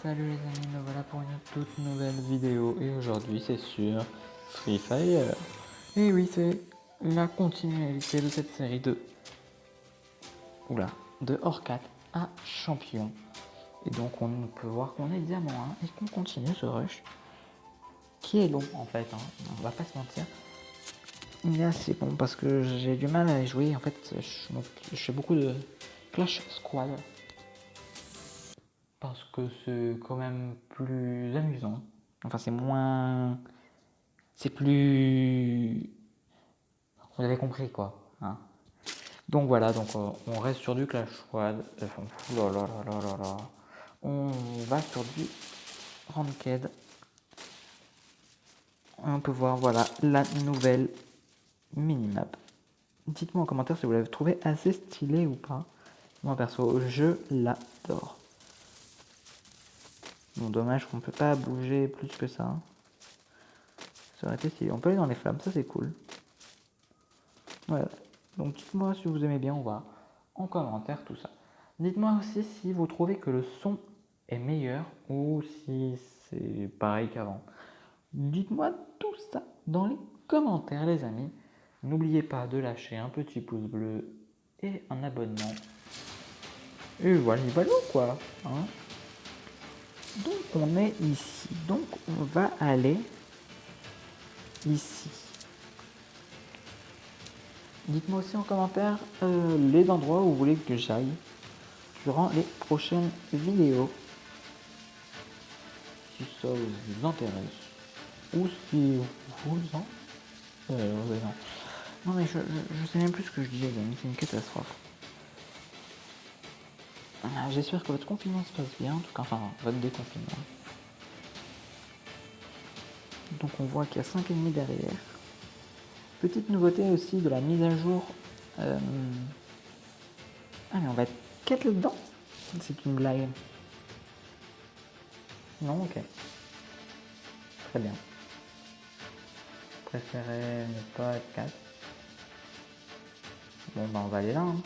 Salut les amis, nous voilà pour une toute nouvelle vidéo et aujourd'hui c'est sur Free Fire. Et oui, c'est la continuité de cette série de hors 4 à champion. Et donc on peut voir qu'on est diamant 1 et qu'on continue ce rush qui est long en fait, hein. On va pas se mentir. Il est assez bon parce que j'ai du mal à y jouer. En fait, je fais beaucoup de Clash Squad parce que c'est quand même plus amusant. Enfin, c'est moins. C'est plus. Vous avez compris quoi. Hein. Donc voilà, donc on reste sur du Clash Squad. Là là là là là là. On va sur du Ranked. On peut voir voilà la nouvelle minimap. Dites-moi en commentaire si vous l'avez trouvé assez stylé ou pas. Moi perso, je l'adore. Bon, dommage qu'on peut pas bouger plus que ça. Ça aurait été stylé. On peut aller dans les flammes, ça c'est cool. Voilà. Donc dites-moi si vous aimez bien, on va en commentaire tout ça. Dites-moi aussi si vous trouvez que le son est meilleur ou si c'est pareil qu'avant. Dites-moi tout ça dans les commentaires les amis. N'oubliez pas de lâcher un petit pouce bleu et un abonnement. Et voilà, quoi. Hein. Donc on est ici. Donc on va aller ici. Dites-moi aussi en commentaire les endroits où vous voulez que j'aille durant les prochaines vidéos. Si ça vous intéresse. Ou si vous en... non. Non mais je sais même plus ce que je disais, c'est une catastrophe. J'espère que votre confinement se passe bien, en tout cas, enfin votre déconfinement. Donc on voit qu'il y a 5,5 derrière. Petite nouveauté aussi de la mise à jour. Ah mais on va être 4 là-dedans. C'est une blague. Non, ok. Très bien. Je préférais ne pas être 4. Bon bah on va aller là. Hein.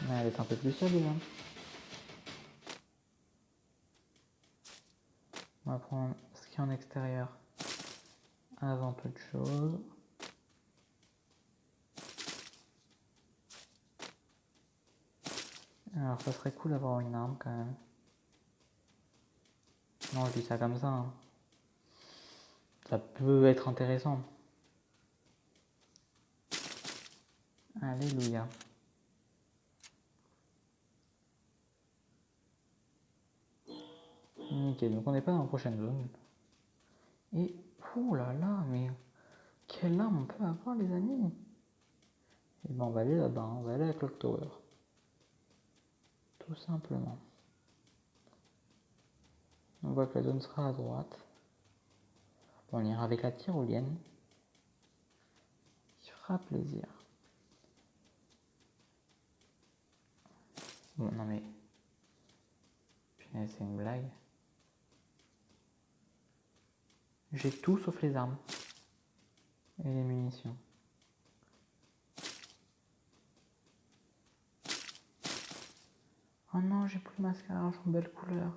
Elle va être un peu plus solide. Hein. On va prendre ce qui est en extérieur avant toute chose. Alors ça serait cool d'avoir une arme quand même. Non, je dis ça comme ça. Hein. Ça peut être intéressant. Alléluia. Nickel, donc on n'est pas dans la prochaine zone. Et, oh là là, mais quelle arme on peut avoir les amis. Et ben on va aller là-bas, on va aller à Clock Tower. Tout simplement. On voit que la zone sera à droite. Bon, on ira avec la tyrolienne. Qui fera plaisir. Bon, non mais... Punaise, c'est une blague. J'ai tout sauf les armes. Et les munitions. Oh non, j'ai plus le mascara en belle couleur.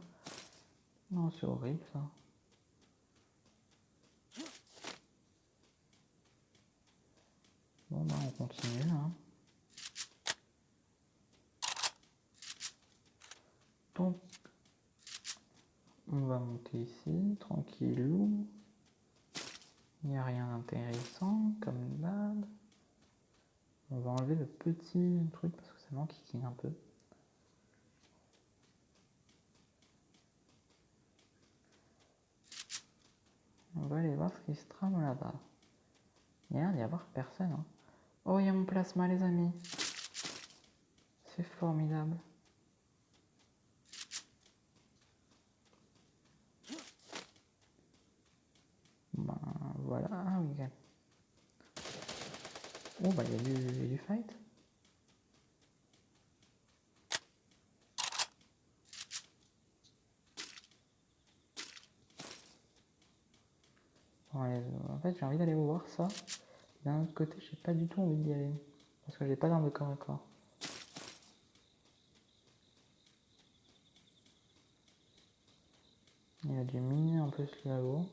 Non, c'est horrible ça. Bon, bah on continue là. Donc, on va monter ici, tranquillou. Il n'y a rien d'intéressant, comme d'hab. On va enlever le petit truc parce que ça m'enquiquine un peu. On va aller voir ce qui se trame là-bas. Il y a l'air d'y avoir personne. Hein. Oh, il y a mon plasma, les amis. C'est formidable. Ben voilà. Ah oui, ok. Oh, bah il y a du fight. Bon, en fait, j'ai envie d'aller voir ça. D'un autre côté, j'ai pas du tout envie d'y aller. Parce que j'ai pas d'arme de corps à corps. Il a dû miner en plus là-haut.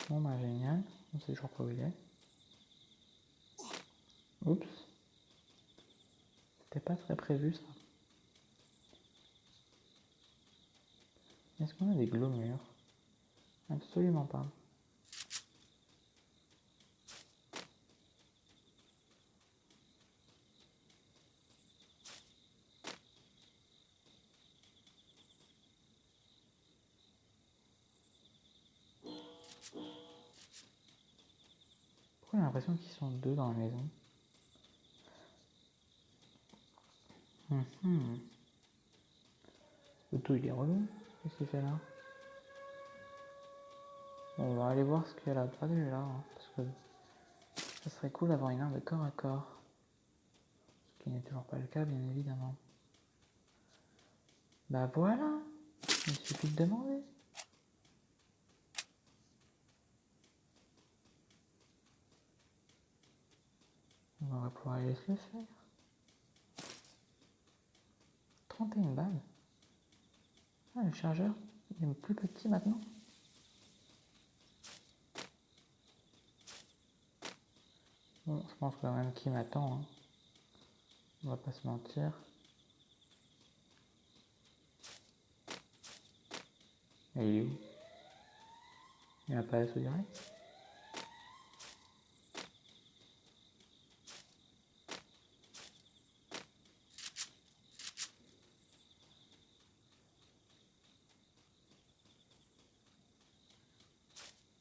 Bon bah génial, on sait toujours pas où il est. Oups. C'était pas très prévu ça. Est-ce qu'on a des glomures? Absolument pas. Pourquoi j'ai l'impression qu'ils sont deux dans la maison? Le tout il est relou. Qu'est-ce qu'il fait là? Bon, on va aller voir ce qu'il y a là. Pas déjà, hein, parce que ça serait cool d'avoir une arme de corps à corps. Ce qui n'est toujours pas le cas, bien évidemment. Bah voilà, il suffit de demander. On va pouvoir aller se le faire. 31 balles. Ah, le chargeur, il est plus petit maintenant. Bon, je pense quand même qu'il m'attend. Hein. On va pas se mentir. Et il est où? Il n'a pas la sous direct.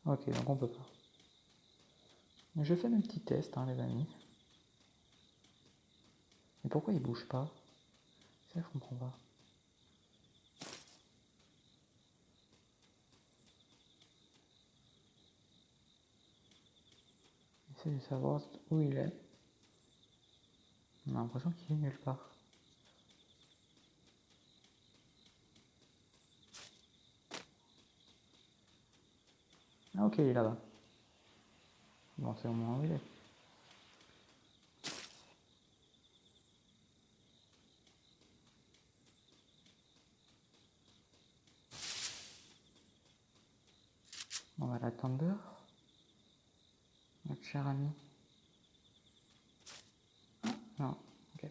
Ok, donc on peut pas. Je fais mes petits tests, hein, les amis. Mais pourquoi il bouge pas? Ça, je comprends pas. J'essaie de savoir où il est. On a l'impression qu'il est nulle part. Ah ok, il est là-bas. Bon, c'est au moins où il est. On va l'attendre dehors. Notre cher ami. Ah, non, ok.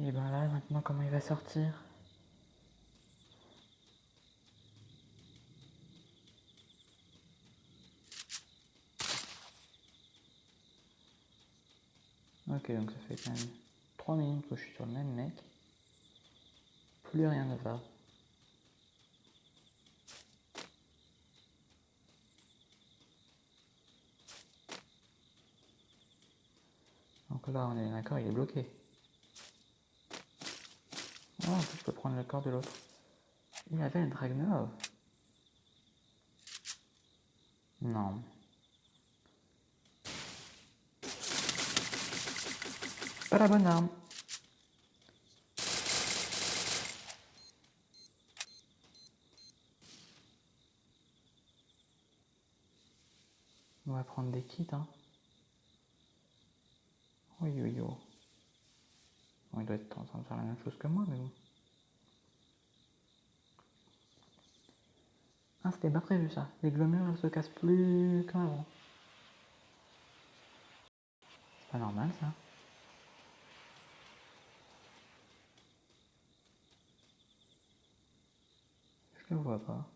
Et ben là, maintenant, comment il va sortir? Ok, donc ça fait quand même 3 minutes que je suis sur le même mec. Plus rien ne va. Donc là, on est d'accord, il est bloqué. Oh, en plus, je peux prendre le corps de l'autre. Il avait un Dragnov. Non. Pas la bonne arme. On va prendre des kits, hein. Oui, oui, oui. Bon, il doit être en train de faire la même chose que moi, mais bon. Ah, c'était pas prévu ça. Les glomures, elles se cassent plus qu'avant. C'est pas normal ça. Je le vois pas.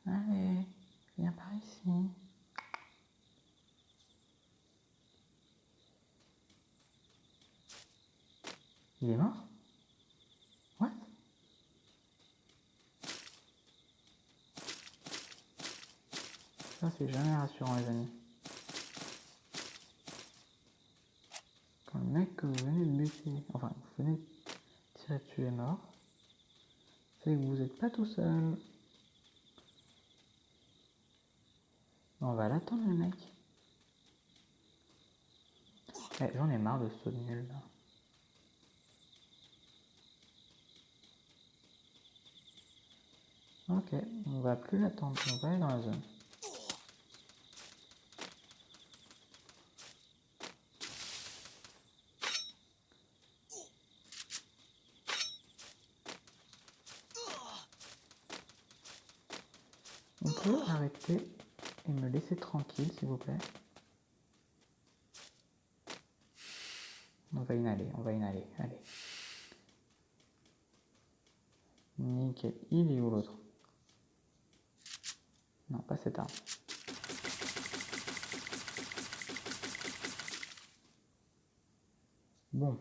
Allez, viens par ici. Il est mort? What? Ça, c'est jamais rassurant, les amis. Quand le mec que vous venez de buter, enfin, vous venez de tirer dessus est mort, c'est que vous n'êtes pas tout seul. On va l'attendre le mec. Eh, j'en ai marre de ce saut de nul là. Ok, on va plus l'attendre, on va aller dans la zone. On peut arrêter et me laisser tranquille s'il vous plaît. On va y aller, allez. Nickel, il est où l'autre? Non, pas cette arme. Bon,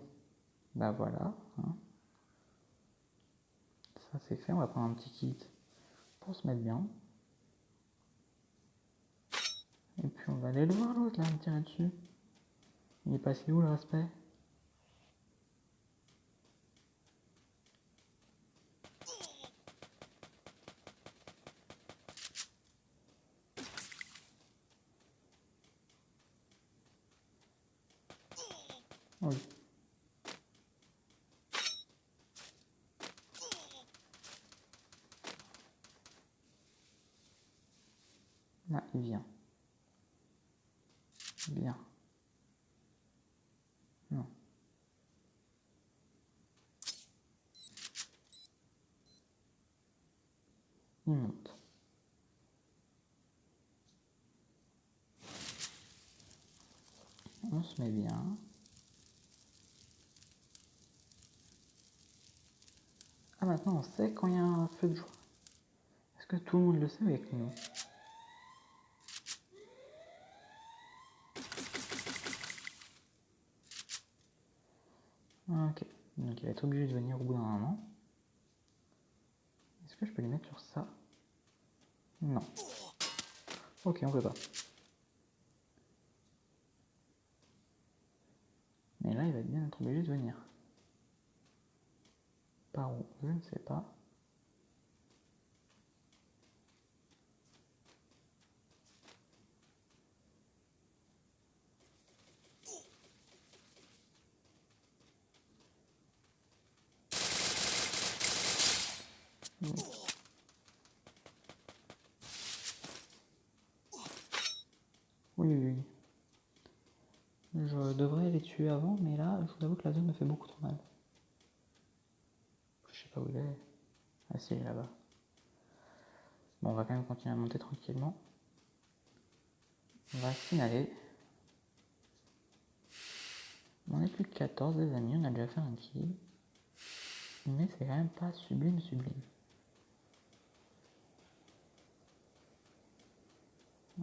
bah voilà. Hein. Ça c'est fait, on va prendre un petit kit pour se mettre bien. Et puis on va aller le voir l'autre là, me tirer dessus. Il est passé où le respect? Oui. Là, il vient. Bien. Non. Il monte. On se met bien. Ah maintenant on sait quand il y a un feu de joie. Est-ce que tout le monde le sait avec nous? Ok, donc il va être obligé de venir au bout d'un moment. Est-ce que je peux lui mettre sur ça? Non. Ok, on peut pas. Mais là, il va bien être obligé de venir. Par où? Je ne sais pas. Oui. Oui, oui, oui. Je devrais les tuer avant, mais là, je vous avoue que la zone me fait beaucoup trop mal. Je sais pas où il est. Ah si, il est là-bas. Bon, on va quand même continuer à monter tranquillement. On va signaler. On est plus de 14 les amis, on a déjà fait un kill. Mais c'est quand même pas sublime.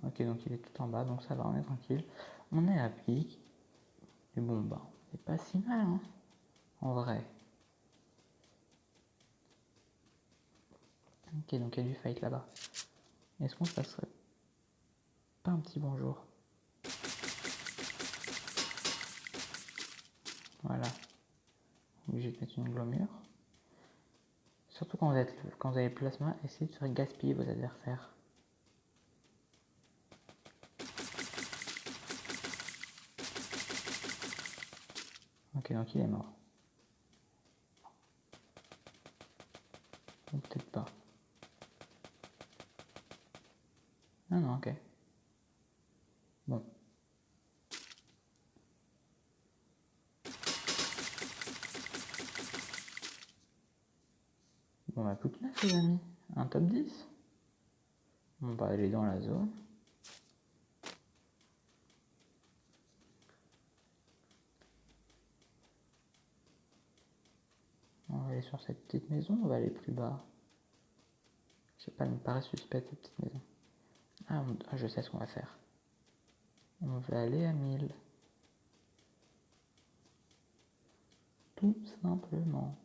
Ok, donc il est tout en bas, donc ça va, on est tranquille. On est à pic. Et bon, bah, c'est pas si mal, hein, en vrai. Ok, donc il y a du fight là-bas. Est-ce qu'on se passerait pas un petit bonjour? Voilà. Obligé de mettre une glaumure. Surtout quand vous avez le plasma, essayez de faire gaspiller vos adversaires. Ok, donc il est mort. Ou peut-être pas. Ah non, ok. Bon. Bon, bah, plus que 9 les amis. Un top 10. On va aller dans la zone. On va aller sur cette petite maison, on va aller plus bas. Je sais pas, elle me paraît suspecte cette petite maison. Ah, je sais ce qu'on va faire. On va aller à 1000. Tout simplement.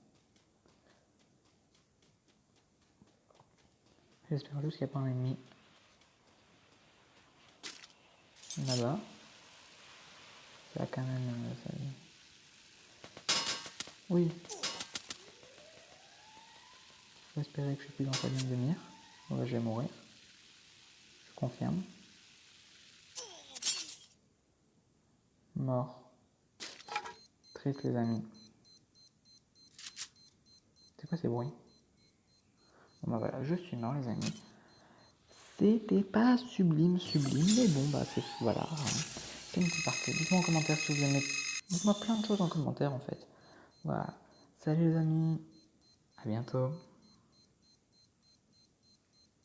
J'espère juste qu'il n'y a pas un ennemi là-bas. Ça quand même... Oui. Faut espérer que je suis plus dans sa ligne de mire. Ouais, je vais mourir. Je confirme. Mort. Triste les amis. C'est quoi ces bruits? Bon bah voilà, je suis mort les amis. C'était pas sublime, mais bon bah c'est voilà. C'est une petite partie. Dites-moi en commentaire si vous aimez. Dites-moi plein de choses en commentaire en fait. Voilà. Salut les amis. À bientôt.